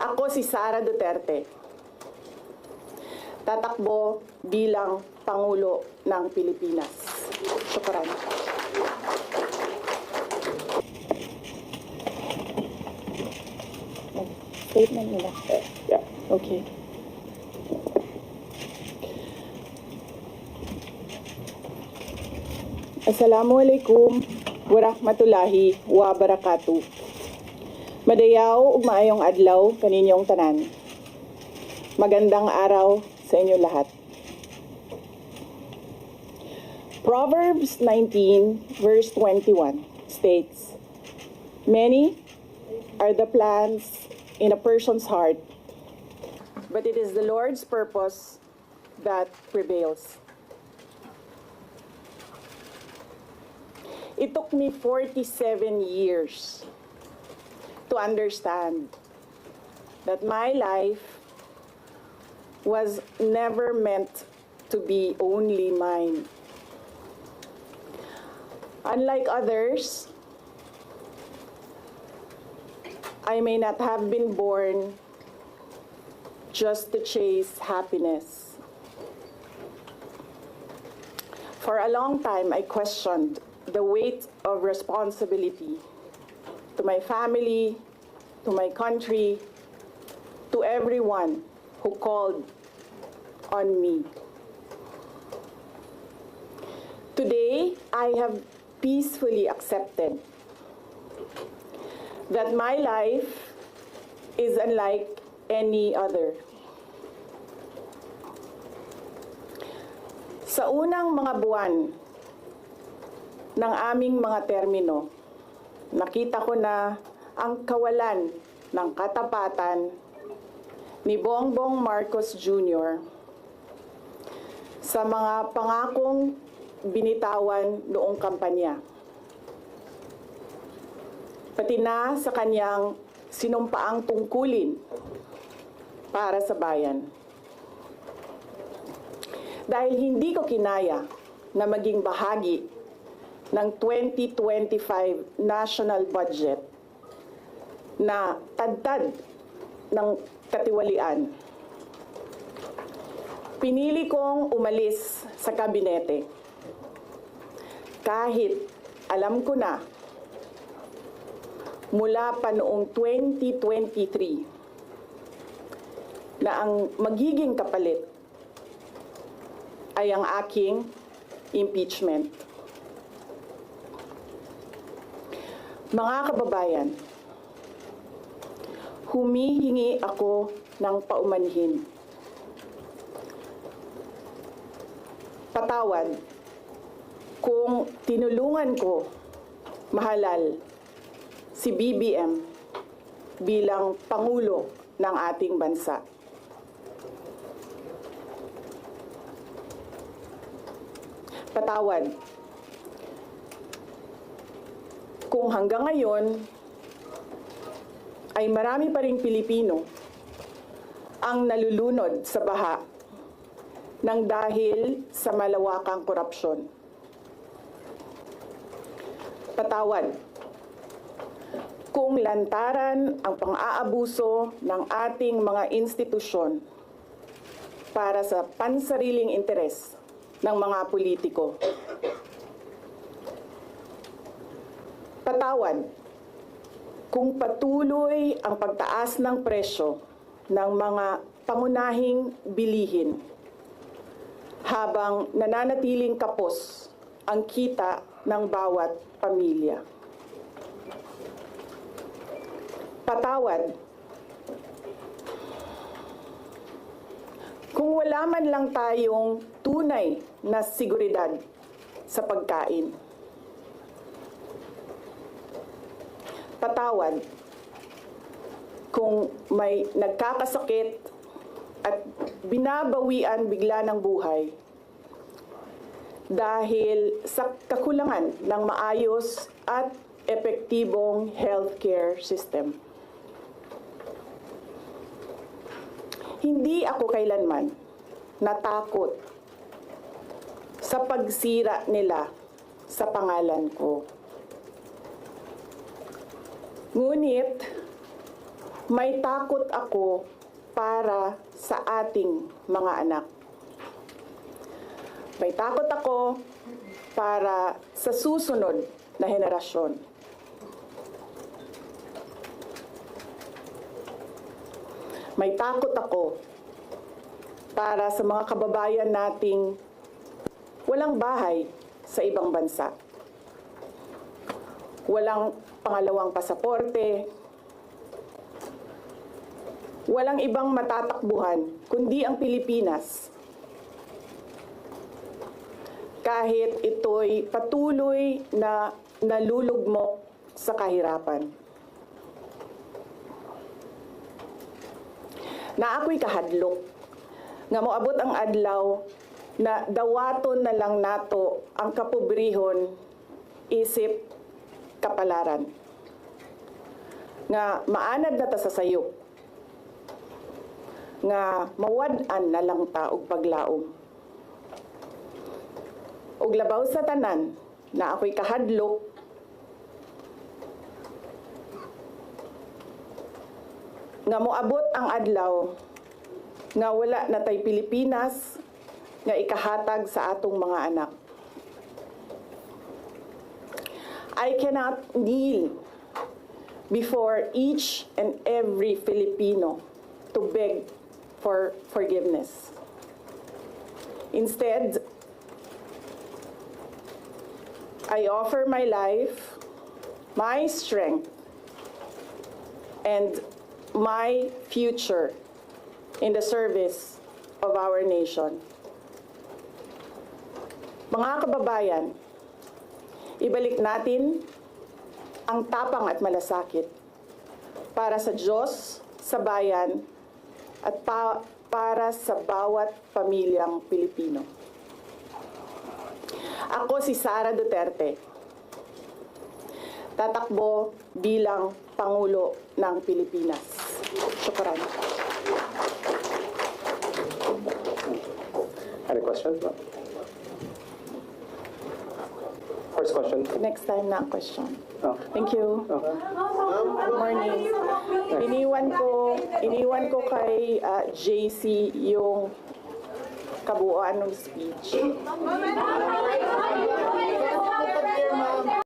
Ako si Sara Duterte. Tatakbo bilang Pangulo ng Pilipinas. Syukran. Statement nila. Yeah. Okay. Assalamualaikum warahmatullahi wabarakatuh. Madayaw ug maayong adlaw kaninyong tanan. Magandang araw sa inyo lahat. Proverbs 19 verse 21 states, "Many are the plans in a person's heart, but it is the Lord's purpose that prevails." It took me 47 years to understand that my life was never meant to be only mine. Unlike others, I may not have been born just to chase happiness. For a long time, I questioned the weight of responsibility to my family, to my country, to everyone who called on me. Today, I have peacefully accepted that my life is unlike any other. Sa unang mga buwan ng aming mga termino, nakita ko na ang kawalan ng katapatan ni Bongbong Marcos Jr. sa mga pangakong binitawan noong kampanya, pati na sa kanyang sinumpaang tungkulin para sa bayan. Dahil hindi ko kinaya na maging bahagi ng 2025 national budget na tadtad ng katiwalian, pinili kong umalis sa kabinete kahit alam ko na mula pa noong 2023 na ang magiging kapalit ay ang aking impeachment. Mga kababayan, humihingi ako ng paumanhin. Patawad kung tinulungan ko mahalal si BBM bilang Pangulo ng ating bansa. Patawad kung hanggang ngayon ay marami pa ring Pilipino ang nalulunod sa baha ng dahil sa malawakang korupsyon. Patawad kung lantaran ang pang-aabuso ng ating mga institusyon para sa pansariling interes ng mga politiko. Patawad kung patuloy ang pagtaas ng presyo ng mga pangunahing bilihin habang nananatiling kapos ang kita ng bawat pamilya. Patawad kung wala man lang tayong tunay na seguridad sa pagkain. Patawad kung may nagkakasakit at binabawian bigla ng buhay dahil sa kakulangan ng maayos at epektibong healthcare system. Hindi ako kailanman natakot sa pagsira nila sa pangalan ko. Ngunit, may takot ako para sa ating mga anak. May takot ako para sa susunod na henerasyon. May takot ako para sa mga kababayan nating walang bahay sa ibang bansa. Walang pangalawang pasaporte, walang ibang matatakbuhan kundi ang Pilipinas. Kahit ito'y patuloy na nalulugmok sa kahirapan. Na ako'y kahadlok, nga moabot ang adlaw na dawaton na lang nato ang kapobrihon isip kapalaran. Nga maanad na ta sa sayop. Nga mawad-an na lang ta og paglaom. Og labaw sa tanan na ako'y kahadlok, nga moabot ang adlaw nga wala na tay Pilipinas nga ikahatag sa atong mga anak. I cannot kneel before each and every Filipino to beg for forgiveness. Instead, I offer my life, my strength, and my future in the service of our nation. Mga kababayan, ibalik natin ang tapang at malasakit para sa Diyos, sa bayan, at para sa bawat pamilyang Pilipino. Ako si Sara Duterte, tatakbo bilang Pangulo ng Pilipinas. Shukran. Any questions? First question. Next time na question. Oh. Thank you. Good morning. Iniwan ko kay JC yung kabuuan ng speech.